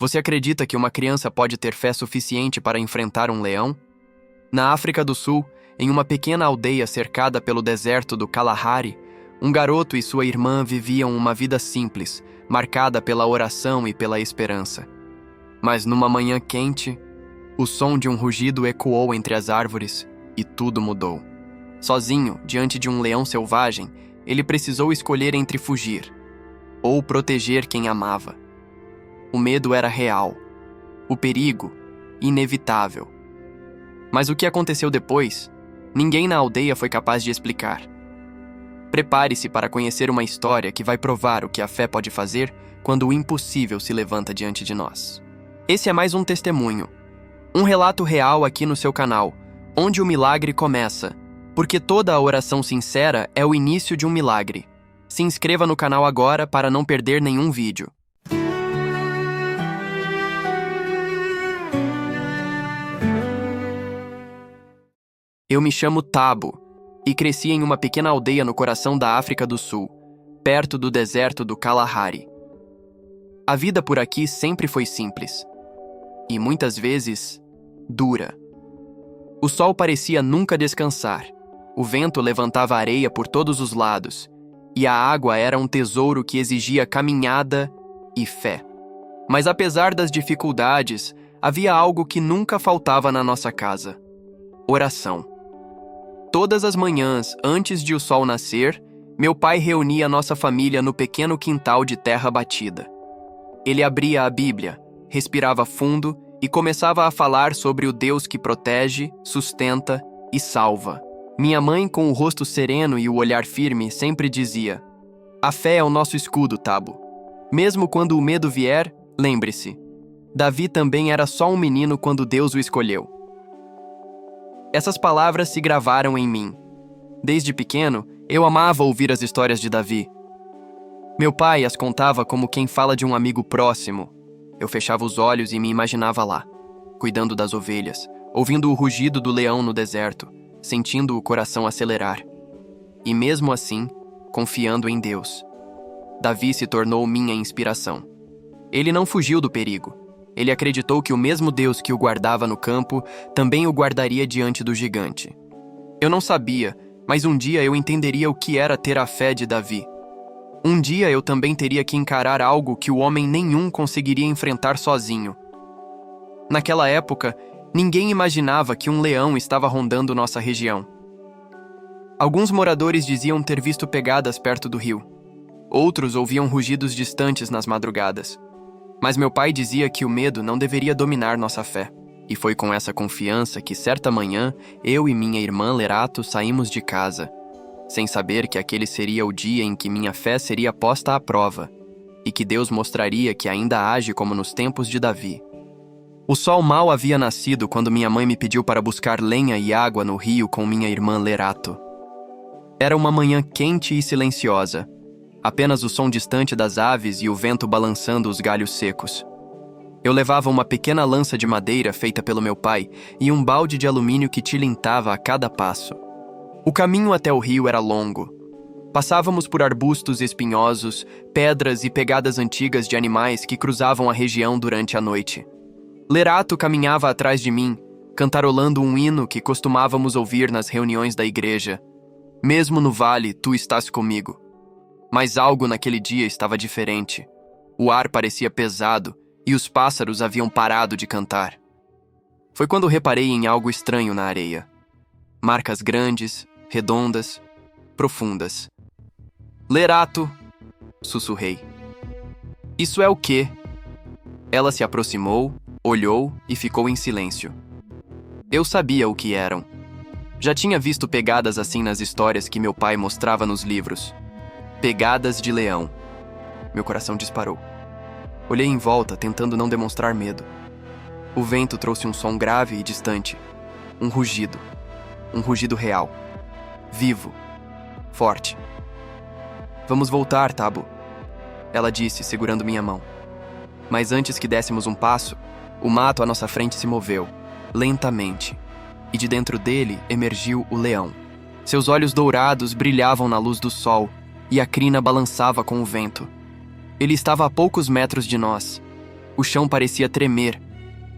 Você acredita que uma criança pode ter fé suficiente para enfrentar um leão? Na África do Sul, em uma pequena aldeia cercada pelo deserto do Kalahari, um garoto e sua irmã viviam uma vida simples, marcada pela oração e pela esperança. Mas numa manhã quente, o som de um rugido ecoou entre as árvores e tudo mudou. Sozinho, diante de um leão selvagem, ele precisou escolher entre fugir ou proteger quem amava. O medo era real, o perigo inevitável. Mas o que aconteceu depois, ninguém na aldeia foi capaz de explicar. Prepare-se para conhecer uma história que vai provar o que a fé pode fazer quando o impossível se levanta diante de nós. Esse é mais um testemunho, um relato real aqui no seu canal, onde o milagre começa, porque toda a oração sincera é o início de um milagre. Se inscreva no canal agora para não perder nenhum vídeo. Eu me chamo Tabo e cresci em uma pequena aldeia no coração da África do Sul, perto do deserto do Kalahari. A vida por aqui sempre foi simples e muitas vezes dura. O sol parecia nunca descansar, o vento levantava areia por todos os lados e a água era um tesouro que exigia caminhada e fé. Mas apesar das dificuldades, havia algo que nunca faltava na nossa casa: oração. Todas as manhãs, antes de o sol nascer, meu pai reunia nossa família no pequeno quintal de terra batida. Ele abria a Bíblia, respirava fundo e começava a falar sobre o Deus que protege, sustenta e salva. Minha mãe, com o rosto sereno e o olhar firme, sempre dizia: "A fé é o nosso escudo, Tabo. Mesmo quando o medo vier, lembre-se, Davi também era só um menino quando Deus o escolheu." Essas palavras se gravaram em mim. Desde pequeno, eu amava ouvir as histórias de Davi. Meu pai as contava como quem fala de um amigo próximo. Eu fechava os olhos e me imaginava lá, cuidando das ovelhas, ouvindo o rugido do leão no deserto, sentindo o coração acelerar. E mesmo assim, confiando em Deus. Davi se tornou minha inspiração. Ele não fugiu do perigo. Ele acreditou que o mesmo Deus que o guardava no campo também o guardaria diante do gigante. Eu não sabia, mas um dia eu entenderia o que era ter a fé de Davi. Um dia eu também teria que encarar algo que o homem nenhum conseguiria enfrentar sozinho. Naquela época, ninguém imaginava que um leão estava rondando nossa região. Alguns moradores diziam ter visto pegadas perto do rio. Outros ouviam rugidos distantes nas madrugadas. Mas meu pai dizia que o medo não deveria dominar nossa fé. E foi com essa confiança que, certa manhã, eu e minha irmã Lerato saímos de casa, sem saber que aquele seria o dia em que minha fé seria posta à prova, e que Deus mostraria que ainda age como nos tempos de Davi. O sol mal havia nascido quando minha mãe me pediu para buscar lenha e água no rio com minha irmã Lerato. Era uma manhã quente e silenciosa. Apenas o som distante das aves e o vento balançando os galhos secos. Eu levava uma pequena lança de madeira feita pelo meu pai e um balde de alumínio que tilintava a cada passo. O caminho até o rio era longo. Passávamos por arbustos espinhosos, pedras e pegadas antigas de animais que cruzavam a região durante a noite. Lerato caminhava atrás de mim, cantarolando um hino que costumávamos ouvir nas reuniões da igreja. Mesmo no vale, tu estás comigo. Mas algo naquele dia estava diferente. O ar parecia pesado e os pássaros haviam parado de cantar. Foi quando reparei em algo estranho na areia. Marcas grandes, redondas, profundas. "Lerato!" sussurrei. "Isso é o quê?" Ela se aproximou, olhou e ficou em silêncio. Eu sabia o que eram. Já tinha visto pegadas assim nas histórias que meu pai mostrava nos livros. Pegadas de leão. Meu coração disparou. Olhei em volta, tentando não demonstrar medo. O vento trouxe um som grave e distante. Um rugido. Um rugido real. Vivo. Forte. "Vamos voltar, Tabo," ela disse, segurando minha mão. Mas antes que dessemos um passo, o mato à nossa frente se moveu, lentamente, e de dentro dele emergiu o leão. Seus olhos dourados brilhavam na luz do sol, e a crina balançava com o vento. Ele estava a poucos metros de nós. O chão parecia tremer.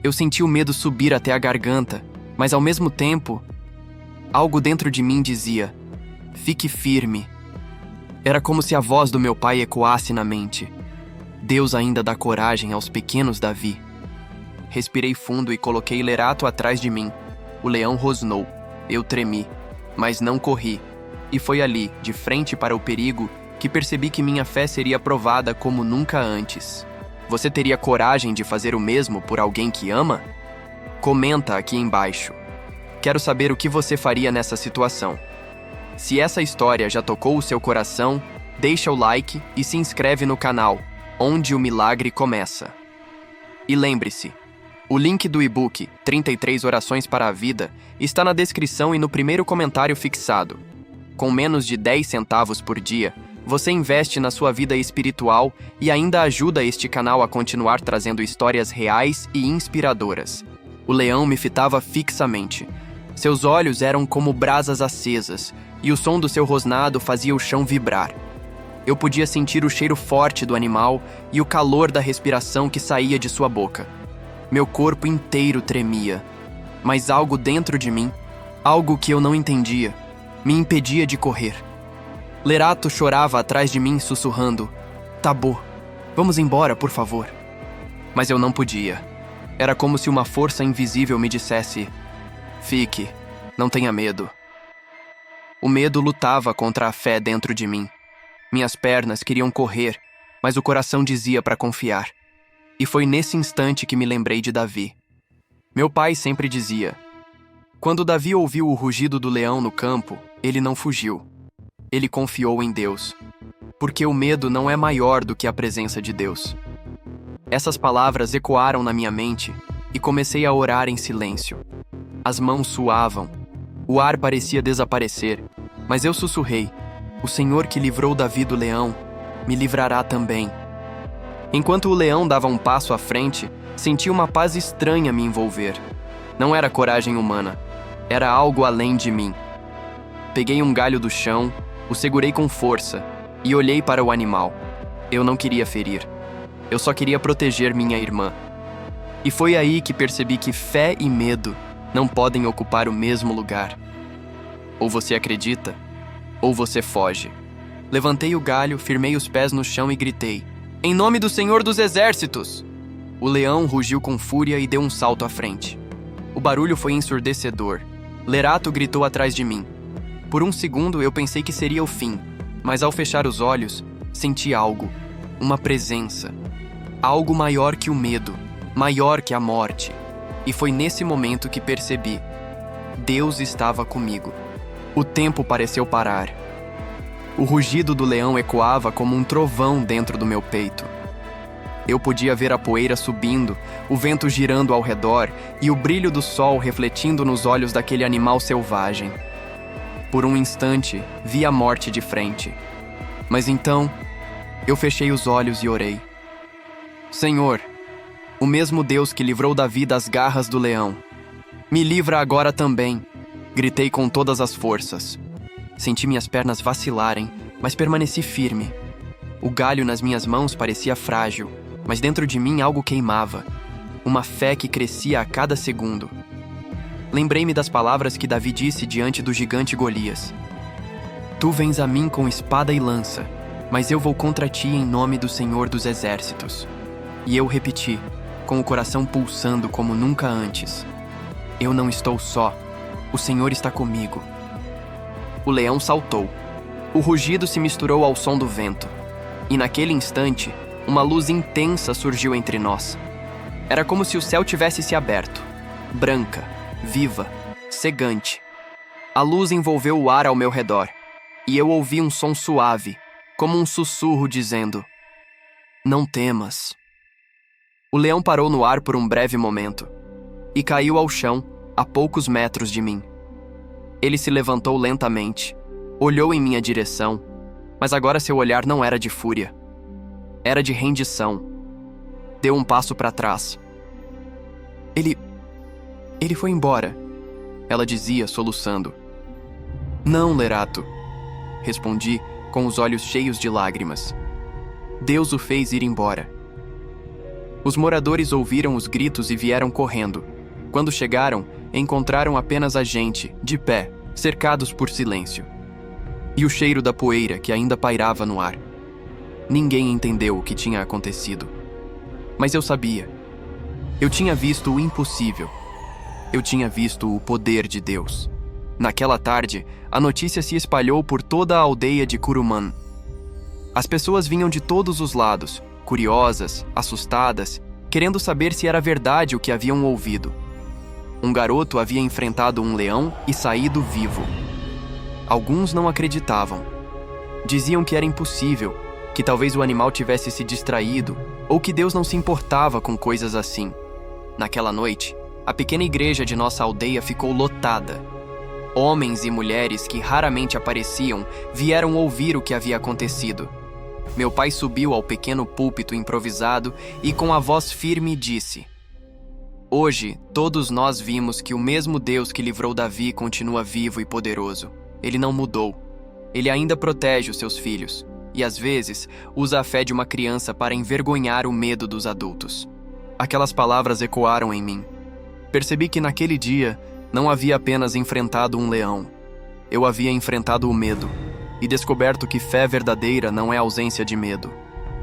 Eu senti o medo subir até a garganta, mas ao mesmo tempo, algo dentro de mim dizia: fique firme. Era como se a voz do meu pai ecoasse na mente. Deus ainda dá coragem aos pequenos, Davi. Respirei fundo e coloquei Lerato atrás de mim. O leão rosnou. Eu tremi, mas não corri. E foi ali, de frente para o perigo, que percebi que minha fé seria provada como nunca antes. Você teria coragem de fazer o mesmo por alguém que ama? Comenta aqui embaixo. Quero saber o que você faria nessa situação. Se essa história já tocou o seu coração, deixa o like e se inscreve no canal, onde o milagre começa. E lembre-se, o link do e-book 33 Orações para a Vida está na descrição e no primeiro comentário fixado. Com menos de 10 centavos por dia, você investe na sua vida espiritual e ainda ajuda este canal a continuar trazendo histórias reais e inspiradoras. O leão me fitava fixamente. Seus olhos eram como brasas acesas, e o som do seu rosnado fazia o chão vibrar. Eu podia sentir o cheiro forte do animal e o calor da respiração que saía de sua boca. Meu corpo inteiro tremia, mas algo dentro de mim, algo que eu não entendia, me impedia de correr. Lerato chorava atrás de mim, sussurrando: Tabu, vamos embora, por favor. Mas eu não podia. Era como se uma força invisível me dissesse: fique, não tenha medo. O medo lutava contra a fé dentro de mim. Minhas pernas queriam correr, mas o coração dizia para confiar. E foi nesse instante que me lembrei de Davi. Meu pai sempre dizia: quando Davi ouviu o rugido do leão no campo, ele não fugiu. Ele confiou em Deus, porque o medo não é maior do que a presença de Deus. Essas palavras ecoaram na minha mente e comecei a orar em silêncio. As mãos suavam, o ar parecia desaparecer, mas eu sussurrei: o Senhor que livrou Davi do leão, me livrará também. Enquanto o leão dava um passo à frente, senti uma paz estranha me envolver. Não era coragem humana, era algo além de mim. Peguei um galho do chão, o segurei com força e olhei para o animal. Eu não queria ferir. Eu só queria proteger minha irmã. E foi aí que percebi que fé e medo não podem ocupar o mesmo lugar. Ou você acredita, ou você foge. Levantei o galho, firmei os pés no chão e gritei: em nome do Senhor dos Exércitos! O leão rugiu com fúria e deu um salto à frente. O barulho foi ensurdecedor. Lerato gritou atrás de mim. Por um segundo eu pensei que seria o fim, mas ao fechar os olhos, senti algo, uma presença. Algo maior que o medo, maior que a morte. E foi nesse momento que percebi: Deus estava comigo. O tempo pareceu parar. O rugido do leão ecoava como um trovão dentro do meu peito. Eu podia ver a poeira subindo, o vento girando ao redor e o brilho do sol refletindo nos olhos daquele animal selvagem. Por um instante, vi a morte de frente. Mas então, eu fechei os olhos e orei. Senhor, o mesmo Deus que livrou Davi das garras do leão, me livra agora também, gritei com todas as forças. Senti minhas pernas vacilarem, mas permaneci firme. O galho nas minhas mãos parecia frágil, mas dentro de mim algo queimava. Uma fé que crescia a cada segundo. Lembrei-me das palavras que Davi disse diante do gigante Golias. Tu vens a mim com espada e lança, mas eu vou contra ti em nome do Senhor dos Exércitos. E eu repeti, com o coração pulsando como nunca antes. Eu não estou só, o Senhor está comigo. O leão saltou. O rugido se misturou ao som do vento. E naquele instante, uma luz intensa surgiu entre nós. Era como se o céu tivesse se aberto. Branca, viva, cegante. A luz envolveu o ar ao meu redor. E eu ouvi um som suave, como um sussurro dizendo: não temas. O leão parou no ar por um breve momento. E caiu ao chão, a poucos metros de mim. Ele se levantou lentamente, olhou em minha direção, mas agora seu olhar não era de fúria. Era de rendição. Deu um passo para trás. Ele foi embora, ela dizia, soluçando. Não, Lerato, respondi, com os olhos cheios de lágrimas. Deus o fez ir embora. Os moradores ouviram os gritos e vieram correndo. Quando chegaram, encontraram apenas a gente, de pé, cercados por silêncio. E o cheiro da poeira que ainda pairava no ar. Ninguém entendeu o que tinha acontecido. Mas eu sabia. Eu tinha visto o impossível. Eu tinha visto o poder de Deus. Naquela tarde, a notícia se espalhou por toda a aldeia de Curumã. As pessoas vinham de todos os lados, curiosas, assustadas, querendo saber se era verdade o que haviam ouvido. Um garoto havia enfrentado um leão e saído vivo. Alguns não acreditavam. Diziam que era impossível, que talvez o animal tivesse se distraído, ou que Deus não se importava com coisas assim. Naquela noite, a pequena igreja de nossa aldeia ficou lotada. Homens e mulheres que raramente apareciam vieram ouvir o que havia acontecido. Meu pai subiu ao pequeno púlpito improvisado e com a voz firme disse: "Hoje, todos nós vimos que o mesmo Deus que livrou Davi continua vivo e poderoso. Ele não mudou. Ele ainda protege os seus filhos e, às vezes, usa a fé de uma criança para envergonhar o medo dos adultos." Aquelas palavras ecoaram em mim. Percebi que naquele dia não havia apenas enfrentado um leão. Eu havia enfrentado o medo e descoberto que fé verdadeira não é ausência de medo.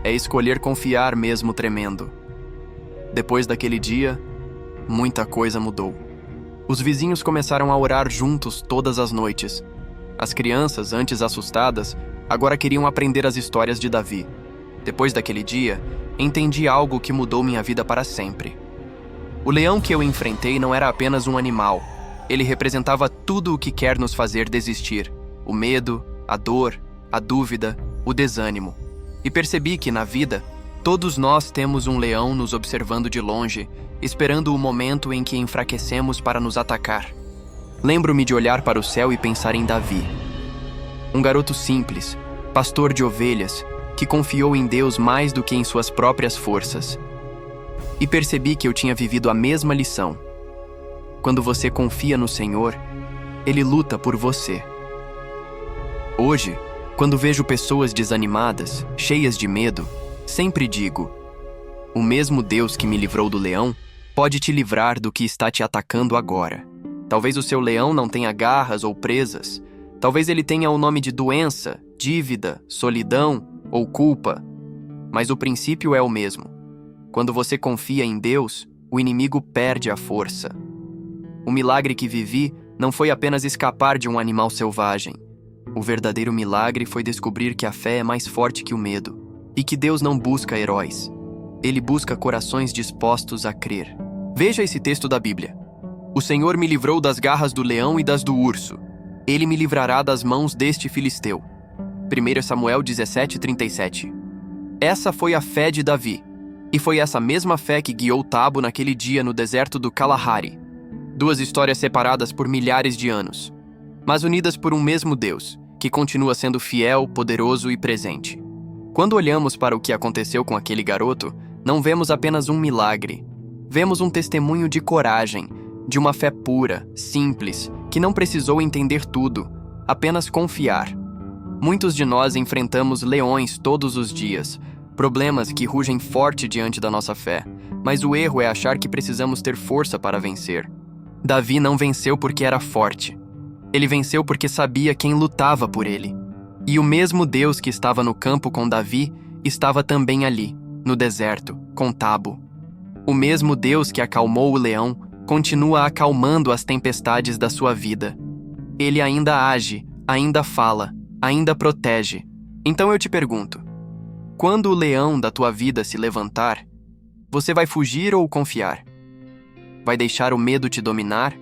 É escolher confiar mesmo tremendo. Depois daquele dia, muita coisa mudou. Os vizinhos começaram a orar juntos todas as noites. As crianças, antes assustadas, agora queriam aprender as histórias de Davi. Depois daquele dia, entendi algo que mudou minha vida para sempre. O leão que eu enfrentei não era apenas um animal. Ele representava tudo o que quer nos fazer desistir: o medo, a dor, a dúvida, o desânimo. E percebi que, na vida, todos nós temos um leão nos observando de longe, esperando o momento em que enfraquecemos para nos atacar. Lembro-me de olhar para o céu e pensar em Davi. Um garoto simples, pastor de ovelhas, que confiou em Deus mais do que em suas próprias forças. E percebi que eu tinha vivido a mesma lição. Quando você confia no Senhor, Ele luta por você. Hoje, quando vejo pessoas desanimadas, cheias de medo, sempre digo: o mesmo Deus que me livrou do leão pode te livrar do que está te atacando agora. Talvez o seu leão não tenha garras ou presas. Talvez ele tenha o nome de doença, dívida, solidão ou culpa. Mas o princípio é o mesmo. Quando você confia em Deus, o inimigo perde a força. O milagre que vivi não foi apenas escapar de um animal selvagem. O verdadeiro milagre foi descobrir que a fé é mais forte que o medo e que Deus não busca heróis. Ele busca corações dispostos a crer. Veja esse texto da Bíblia. O Senhor me livrou das garras do leão e das do urso. Ele me livrará das mãos deste filisteu. 1 Samuel 17:37. Essa foi a fé de Davi. E foi essa mesma fé que guiou Tabo naquele dia no deserto do Kalahari. Duas histórias separadas por milhares de anos, mas unidas por um mesmo Deus, que continua sendo fiel, poderoso e presente. Quando olhamos para o que aconteceu com aquele garoto, não vemos apenas um milagre. Vemos um testemunho de coragem, de uma fé pura, simples, que não precisou entender tudo, apenas confiar. Muitos de nós enfrentamos leões todos os dias, problemas que rugem forte diante da nossa fé, mas o erro é achar que precisamos ter força para vencer. Davi não venceu porque era forte. Ele venceu porque sabia quem lutava por ele. E o mesmo Deus que estava no campo com Davi estava também ali, no deserto, com Tabo. O mesmo Deus que acalmou o leão continua acalmando as tempestades da sua vida. Ele ainda age, ainda fala, ainda protege. Então eu te pergunto: quando o leão da tua vida se levantar, você vai fugir ou confiar? Vai deixar o medo te dominar?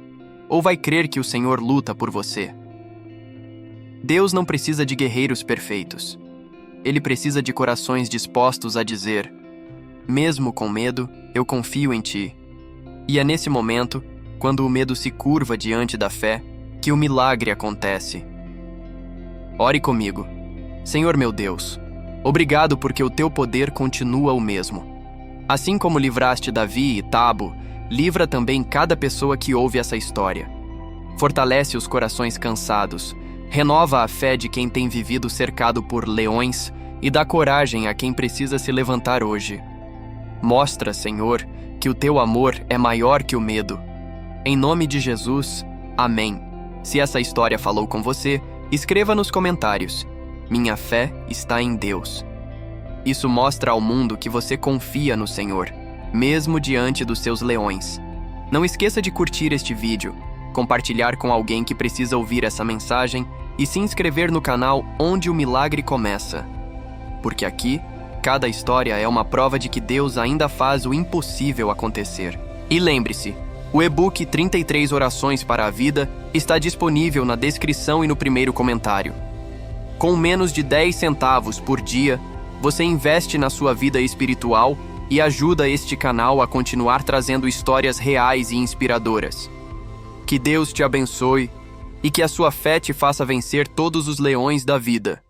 Ou vai crer que o Senhor luta por você? Deus não precisa de guerreiros perfeitos. Ele precisa de corações dispostos a dizer: mesmo com medo, eu confio em ti. E é nesse momento, quando o medo se curva diante da fé, que o milagre acontece. Ore comigo. Senhor meu Deus, obrigado porque o teu poder continua o mesmo. Assim como livraste Davi e Tabo, livra também cada pessoa que ouve essa história. Fortalece os corações cansados, renova a fé de quem tem vivido cercado por leões e dá coragem a quem precisa se levantar hoje. Mostra, Senhor, que o teu amor é maior que o medo. Em nome de Jesus, amém. Se essa história falou com você, escreva nos comentários: minha fé está em Deus. Isso mostra ao mundo que você confia no Senhor, mesmo diante dos seus leões. Não esqueça de curtir este vídeo, compartilhar com alguém que precisa ouvir essa mensagem e se inscrever no canal Onde o Milagre Começa. Porque aqui, cada história é uma prova de que Deus ainda faz o impossível acontecer. E lembre-se, o e-book 33 Orações para a Vida está disponível na descrição e no primeiro comentário. Com menos de 10 centavos por dia, você investe na sua vida espiritual e ajuda este canal a continuar trazendo histórias reais e inspiradoras. Que Deus te abençoe e que a sua fé te faça vencer todos os leões da vida.